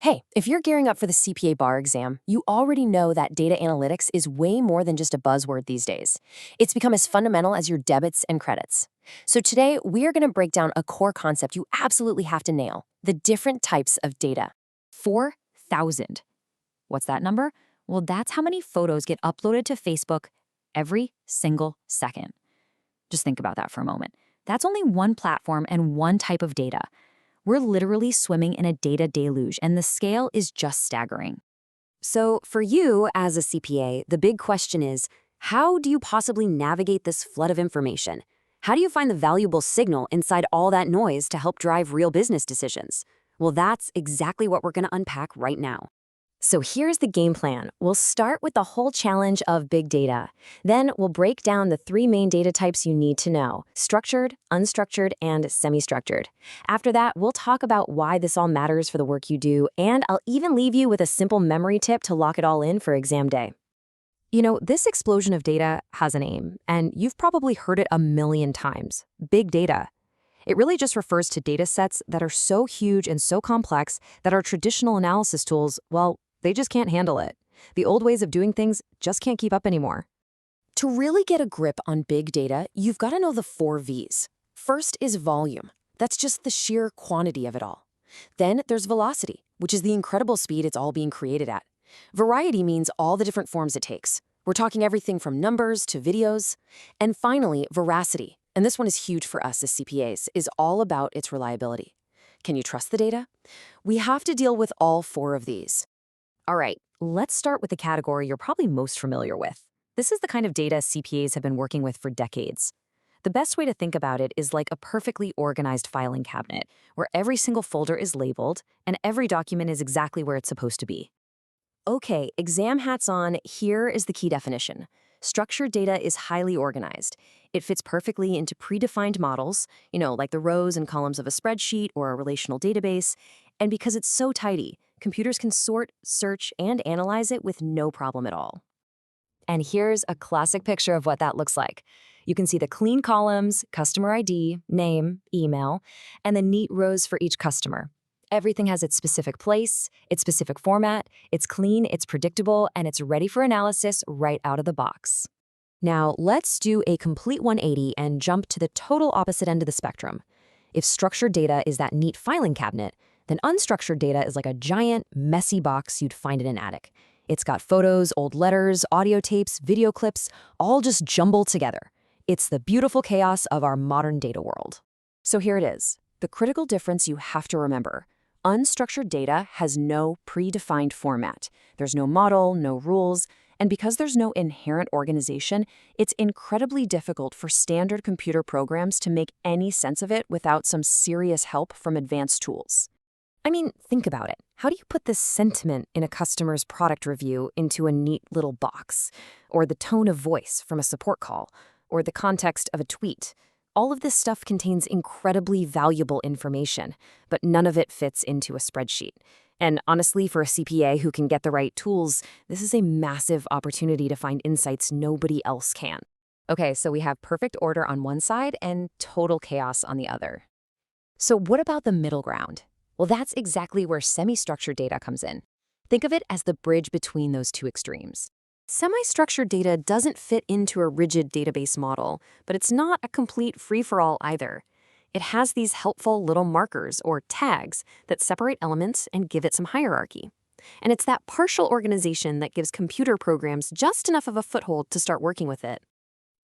Hey, if you're gearing up for the CPA bar exam, you already know that data analytics is way more than just a buzzword these days. It's become as fundamental as your debits and credits. So today, we are going to break down a core concept you absolutely have to nail: the different types of data. 4,000. What's that number? Well, that's how many photos get uploaded to Facebook every single second. Just think about that for a moment. That's only one platform and one type of data. We're literally swimming in a data deluge, and the scale is just staggering. So, for you as a CPA, the big question is, how do you possibly navigate this flood of information? How do you find the valuable signal inside all that noise to help drive real business decisions? Well, that's exactly what we're going to unpack right now. So here's the game plan. We'll start with the whole challenge of big data. Then we'll break down the three main data types you need to know: structured, unstructured, and semi-structured. After that, we'll talk about why this all matters for the work you do, and I'll even leave you with a simple memory tip to lock it all in for exam day. You know, this explosion of data has a name, and you've probably heard it a million times: big data. It really just refers to data sets that are so huge and so complex that our traditional analysis tools, well, they just can't handle it. The old ways of doing things just can't keep up anymore. To really get a grip on big data, you've got to know the 4 V's. First is volume. That's just the sheer quantity of it all. Then there's velocity, which is the incredible speed it's all being created at. Variety means all the different forms it takes. We're talking everything from numbers to videos. And finally, veracity, and this one is huge for us as CPAs, is all about its reliability. Can you trust the data? We have to deal with all 4 of these. All right, let's start with the category you're probably most familiar with. This is the kind of data CPAs have been working with for decades. The best way to think about it is like a perfectly organized filing cabinet, where every single folder is labeled and every document is exactly where it's supposed to be. Okay, exam hats on, here is the key definition. Structured data is highly organized. It fits perfectly into predefined models, like the rows and columns of a spreadsheet or a relational database. And because it's so tidy, computers can sort, search, and analyze it with no problem at all. And here's a classic picture of what that looks like. You can see the clean columns, customer ID, name, email, and the neat rows for each customer. Everything has its specific place, its specific format, it's clean, it's predictable, and it's ready for analysis right out of the box. Now, let's do a complete 180 and jump to the total opposite end of the spectrum. If structured data is that neat filing cabinet, then unstructured data is like a giant, messy box you'd find in an attic. It's got photos, old letters, audio tapes, video clips, all just jumbled together. It's the beautiful chaos of our modern data world. So here it is, the critical difference you have to remember. Unstructured data has no predefined format. There's no model, no rules, and because there's no inherent organization, it's incredibly difficult for standard computer programs to make any sense of it without some serious help from advanced tools. I mean, think about it. How do you put this sentiment in a customer's product review into a neat little box? Or the tone of voice from a support call? Or the context of a tweet? All of this stuff contains incredibly valuable information, but none of it fits into a spreadsheet. And honestly, for a CPA who can get the right tools, this is a massive opportunity to find insights nobody else can. Okay, so we have perfect order on one side and total chaos on the other. So what about the middle ground? Well, that's exactly where semi-structured data comes in. Think of it as the bridge between those two extremes. Semi-structured data doesn't fit into a rigid database model, but it's not a complete free-for-all either. It has these helpful little markers, or tags, that separate elements and give it some hierarchy. And it's that partial organization that gives computer programs just enough of a foothold to start working with it.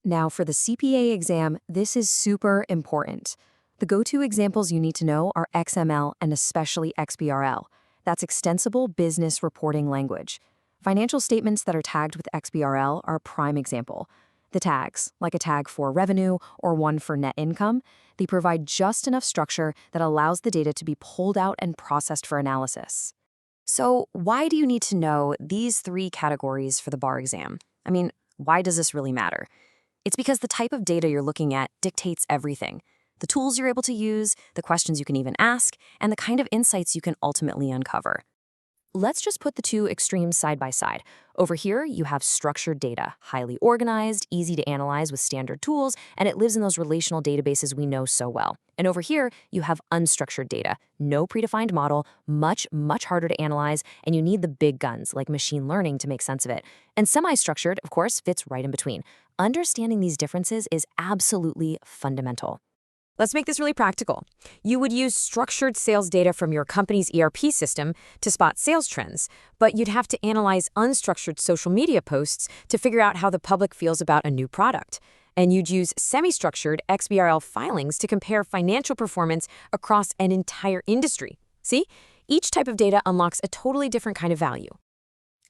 Now, for the CPA exam, this is super important. The go-to examples you need to know are XML and especially XBRL. That's Extensible Business Reporting Language. Financial statements that are tagged with XBRL are a prime example. The tags, like a tag for revenue or one for net income, they provide just enough structure that allows the data to be pulled out and processed for analysis. So why do you need to know these 3 categories for the bar exam? I mean, why does this really matter? It's because the type of data you're looking at dictates everything. The tools you're able to use, the questions you can even ask, and the kind of insights you can ultimately uncover. let's just put the two extremes side by side. Over here, you have structured data, highly organized, easy to analyze with standard tools, and it lives in those relational databases we know so well. And over here, you have unstructured data, no predefined model, much harder to analyze, and you need the big guns like machine learning to make sense of it. And semi-structured, of course, fits right in between. Understanding these differences is absolutely fundamental. Let's make this really practical. You would use structured sales data from your company's ERP system to spot sales trends, but you'd have to analyze unstructured social media posts to figure out how the public feels about a new product. And you'd use semi-structured XBRL filings to compare financial performance across an entire industry. See? Each type of data unlocks a totally different kind of value.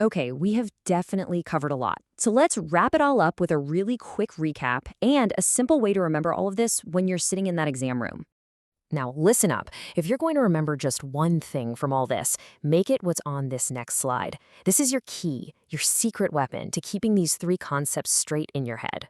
Okay, we have definitely covered a lot. So let's wrap it all up with a really quick recap and a simple way to remember all of this when you're sitting in that exam room. Now, listen up. If you're going to remember just one thing from all this, make it what's on this next slide. This is your key, your secret weapon to keeping these three concepts straight in your head.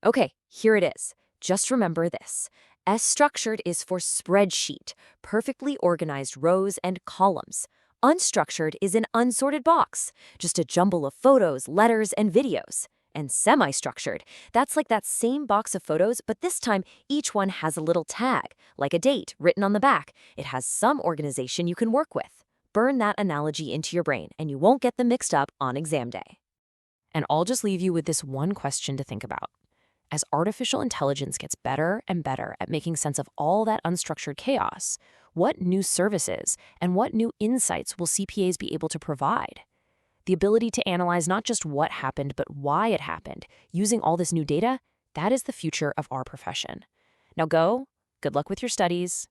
Okay, here it is. Just remember this. S-structured is for spreadsheet, perfectly organized rows and columns. Unstructured is an unsorted box, just a jumble of photos, letters, and videos. And semi-structured, that's like that same box of photos, but this time each one has a little tag, like a date written on the back. It has some organization you can work with. Burn that analogy into your brain, and you won't get them mixed up on exam day. And I'll just leave you with this one question to think about. As artificial intelligence gets better and better at making sense of all that unstructured chaos, what new services and what new insights will CPAs be able to provide? The ability to analyze not just what happened, but why it happened, using all this new data, that is the future of our profession. Now go, good luck with your studies,